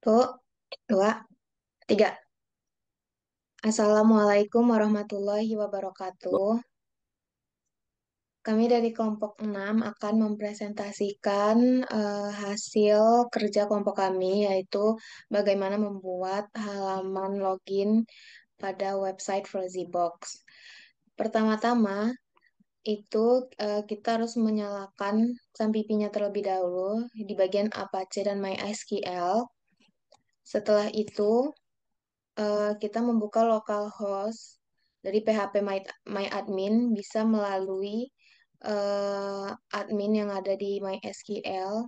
Tuh, dua, tiga. Assalamualaikum warahmatullahi wabarakatuh. Kami dari kelompok 6 akan mempresentasikan hasil kerja kelompok kami, yaitu bagaimana membuat halaman login pada website Frozybox. Pertama-tama, itu kita harus menyalakan Sampipinya terlebih dahulu di bagian Apache dan MySQL. Setelah itu, kita membuka localhost dari PHP MyAdmin bisa melalui admin yang ada di MySQL.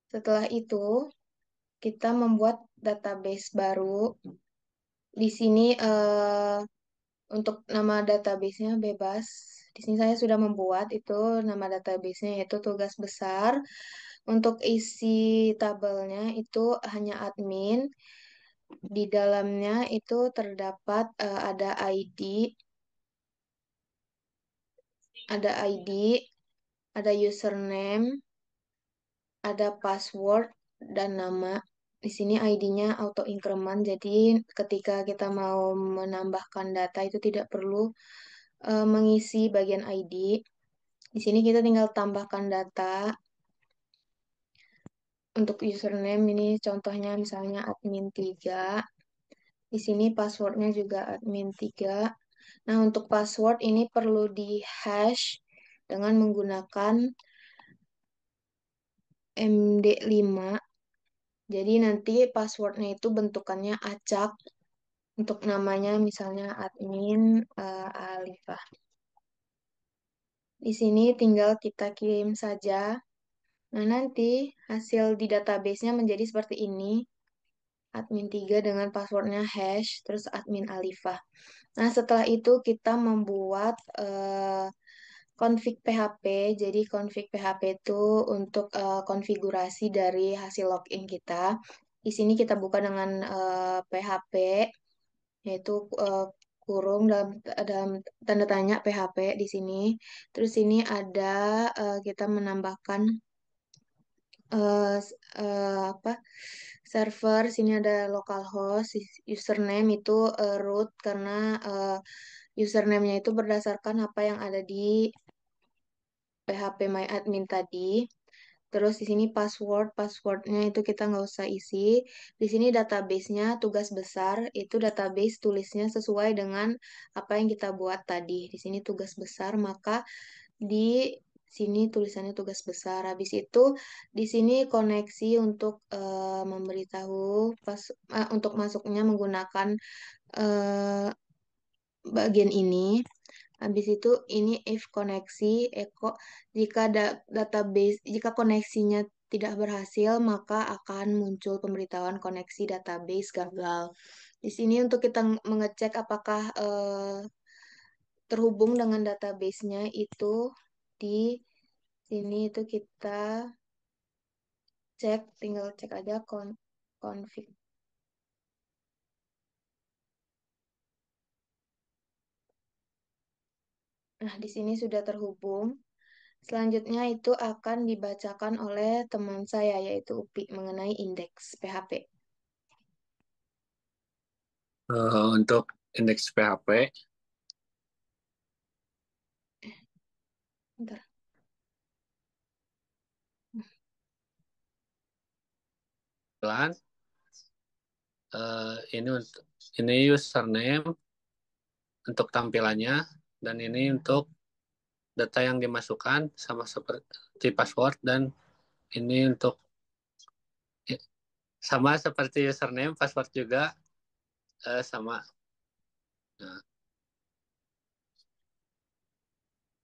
Setelah itu, kita membuat database baru. Di sini untuk nama database-nya bebas. Di sini saya sudah membuat itu nama database-nya yaitu tugas besar. Untuk isi tabelnya itu hanya admin. Di dalamnya itu terdapat ada ID, ada username, ada password dan nama. Di sini ID-nya auto increment, jadi ketika kita mau menambahkan data itu tidak perlu mengisi bagian ID. Di sini kita tinggal tambahkan data. Untuk username ini contohnya misalnya admin 3. Di sini passwordnya juga admin 3. Nah, untuk password ini perlu di hash dengan menggunakan MD5. Jadi nanti passwordnya itu bentukannya acak. Untuk namanya misalnya admin Alifah. Di sini tinggal kita kirim saja. Nah, nanti hasil di database-nya menjadi seperti ini. Admin 3 dengan passwordnya hash, terus admin Alifah. Nah, setelah itu kita membuat config PHP. Jadi config PHP itu untuk konfigurasi dari hasil login kita. Di sini kita buka dengan PHP, yaitu kurung dalam tanda tanya PHP di sini. Terus ini ada kita menambahkan apa server. Sini ada localhost, username itu root karena username-nya itu berdasarkan apa yang ada di PHP MyAdmin tadi. Terus di sini passwordnya itu kita nggak usah isi. Di sini database-nya tugas besar itu database tulisnya sesuai dengan apa yang kita buat tadi. Di sini tugas besar, maka di sini tulisannya tugas besar. Habis itu di sini koneksi untuk memberitahu untuk masuknya menggunakan eh, bagian ini. Habis itu ini if koneksi echo jika koneksinya tidak berhasil maka akan muncul pemberitahuan koneksi database gagal. Di sini untuk kita mengecek apakah terhubung dengan database-nya itu di sini itu kita cek, tinggal cek aja config. Nah, di sini sudah terhubung. Selanjutnya itu akan dibacakan oleh teman saya yaitu Upi mengenai indeks PHP. Untuk indeks PHP, Bentar. pelan ini username untuk tampilannya dan ini untuk data yang dimasukkan sama seperti password dan ini untuk sama seperti username password juga sama.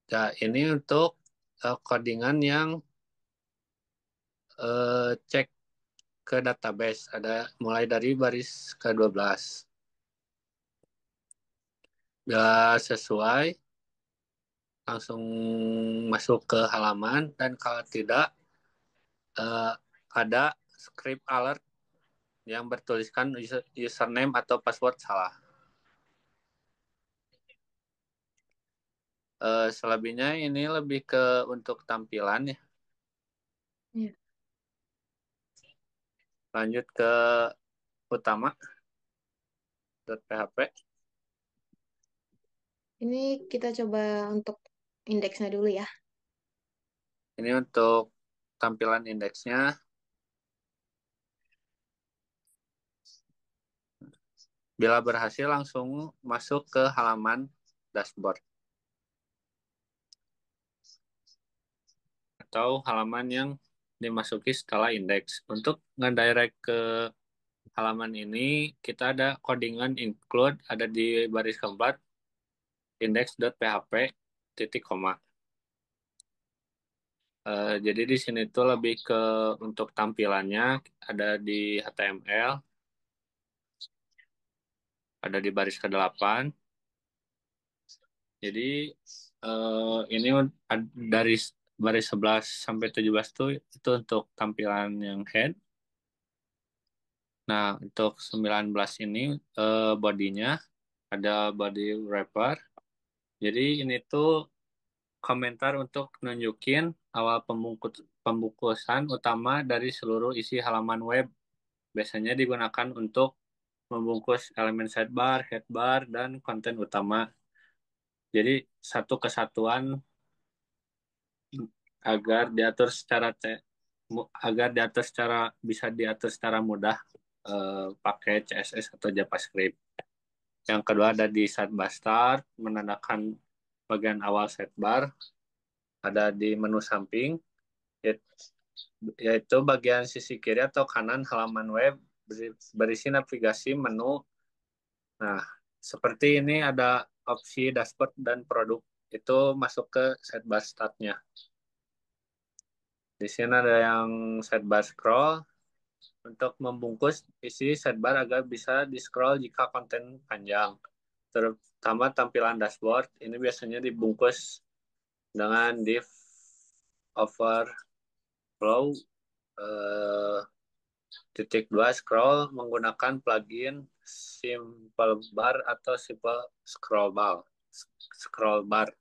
Nah, ini untuk codingan yang cek ke database ada mulai dari baris ke-12. Bila sesuai langsung masuk ke halaman dan kalau tidak eh, ada script alert yang bertuliskan username atau password salah. Selebihnya ini lebih ke untuk tampilan ya. Ya. Lanjut ke utama .php. Ini kita coba untuk indeksnya dulu ya. Ini untuk tampilan indeksnya. Bila berhasil langsung masuk ke halaman dashboard atau halaman yang dimasuki setelah indeks. Untuk ngedirect ke halaman ini kita ada codingan include ada di baris keempat index.php titik koma. Jadi di sini tuh lebih ke untuk tampilannya ada di HTML, ada di baris ke-8. Jadi ini dari baris 11 sampai 17 tuh itu untuk tampilan yang head. Nah, untuk 19 ini bodinya ada body wrapper. Jadi ini tuh komentar untuk nunjukin awal pembungkusan utama dari seluruh isi halaman web. Biasanya digunakan untuk membungkus elemen sidebar, headbar, dan konten utama. Jadi satu kesatuan agar diatur secara agar diatur secara bisa diatur secara mudah pakai CSS atau JavaScript. Yang kedua ada di sidebar start menandakan bagian awal sidebar, ada di menu samping yaitu bagian sisi kiri atau kanan halaman web berisi navigasi menu. Nah, seperti ini ada opsi dashboard dan produk itu masuk ke sidebar startnya. Di sini ada yang sidebar scroll untuk membungkus isi sidebar agar bisa di-scroll jika konten panjang. Terutama tampilan dashboard ini biasanya dibungkus dengan div overflow eh, titik dua scroll menggunakan plugin Simple Bar atau Simple Scroll Bar. Scroll Bar.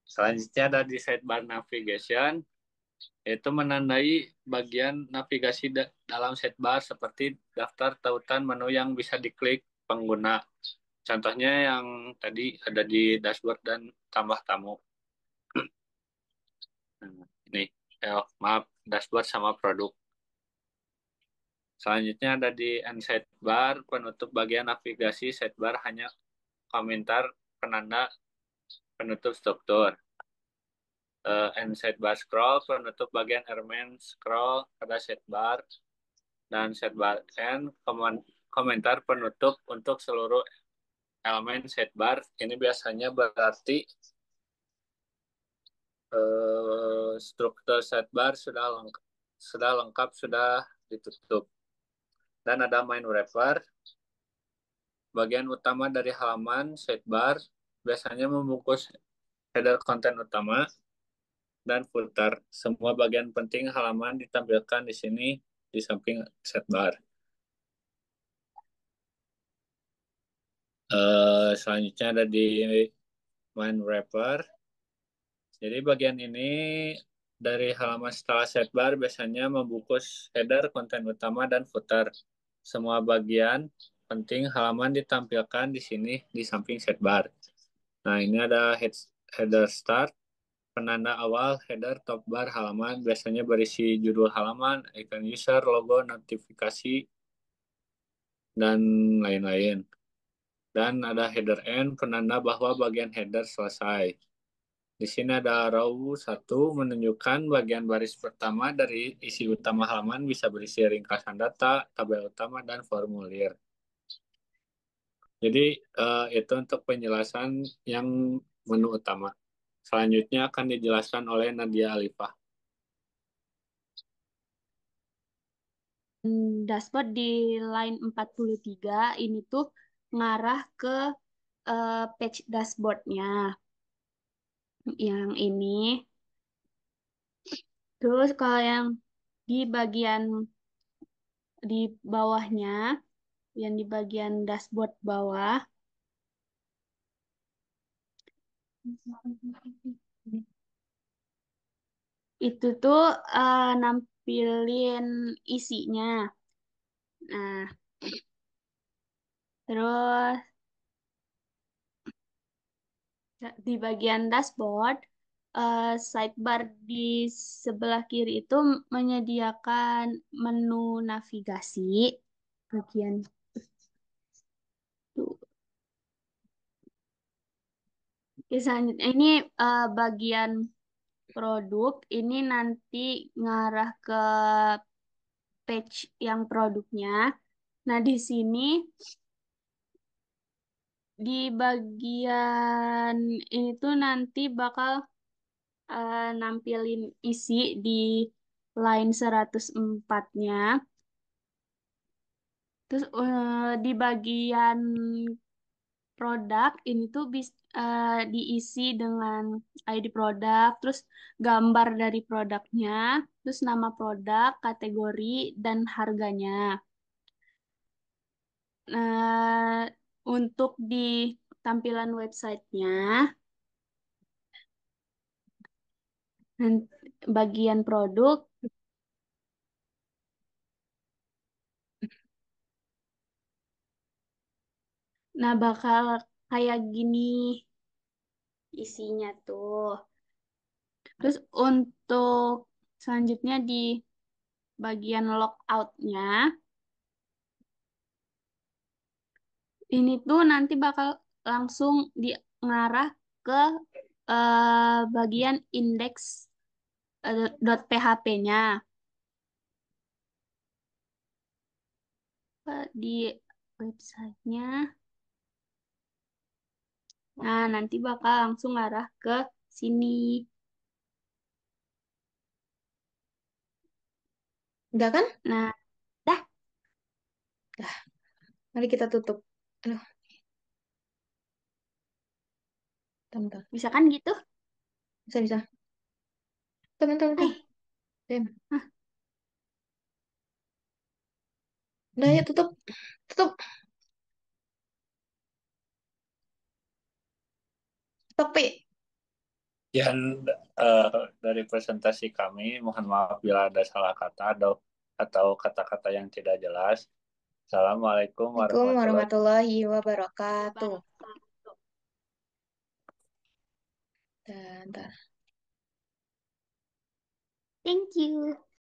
Selanjutnya ada di sidebar navigation, yaitu menandai bagian navigasi dalam sidebar seperti daftar tautan menu yang bisa diklik pengguna. Contohnya yang tadi ada di dashboard dan tambah tamu. Nah, ini, maaf, dashboard sama produk. Selanjutnya ada di end sidebar, penutup bagian navigasi sidebar hanya komentar penanda penutup struktur. End sidebar scroll, penutup bagian elemen scroll pada sidebar, dan sidebar end, komentar penutup untuk seluruh elemen sidebar. Ini biasanya berarti struktur sidebar sudah lengkap, sudah ditutup. Dan ada main wrapper, bagian utama dari halaman sidebar biasanya membungkus header konten utama dan footer. Semua bagian penting halaman ditampilkan di sini di samping sidebar. Selanjutnya ada di main wrapper. Jadi bagian ini dari halaman setelah sidebar biasanya membungkus header konten utama dan footer. Semua bagian penting halaman ditampilkan di sini di samping sidebar. Nah, ini ada header start, penanda awal, header, top bar, halaman, biasanya berisi judul halaman, icon user, logo, notifikasi, dan lain-lain. Dan ada header end, penanda bahwa bagian header selesai. Di sini ada row 1 menunjukkan bagian baris pertama dari isi utama halaman bisa berisi ringkasan data, tabel utama, dan formulir. Jadi itu untuk penjelasan yang menu utama. Selanjutnya akan dijelaskan oleh Nadia Alifah. Dashboard di line 43 ini tuh ngarah ke page dashboardnya yang ini. Terus kalau yang di bagian di bawahnya, yang di bagian dashboard bawah, itu tuh nampilin isinya. Nah, terus di bagian dashboard, sidebar di sebelah kiri itu menyediakan menu navigasi. Bagian tuh. Oke, selanjutnya ini bagian produk. Ini nanti ngarah ke page yang produknya. Nah, di sini di bagian ini tuh nanti bakal nampilin isi di line 104-nya. Terus di bagian produk ini tuh diisi dengan ID produk, terus gambar dari produknya, terus nama produk, kategori, dan harganya. Nah, untuk di tampilan websitenya, bagian produk, nah bakal kayak gini isinya tuh. Terus untuk selanjutnya di bagian logout-nya, ini tuh nanti bakal langsung ngarah ke bagian indeks .php-nya. Di websitenya. Nah, nanti bakal langsung ngarah ke sini. Udah kan? Nah, dah, Dah, mari kita tutup. Aduh, bentar. bisa kan gitu? Bisa, bisa. Bentar, bentar, Hai. bentar. Bem. Hah, Udah, ya tutup. Tutup. Stop, Pi. Sekian eh, dari presentasi kami. Mohon maaf bila ada salah kata atau kata-kata yang tidak jelas. Assalamualaikum Assalamualaikum warahmatullahi warahmatullahi wabarakatuh. wabarakatuh. Bentar. Thank you.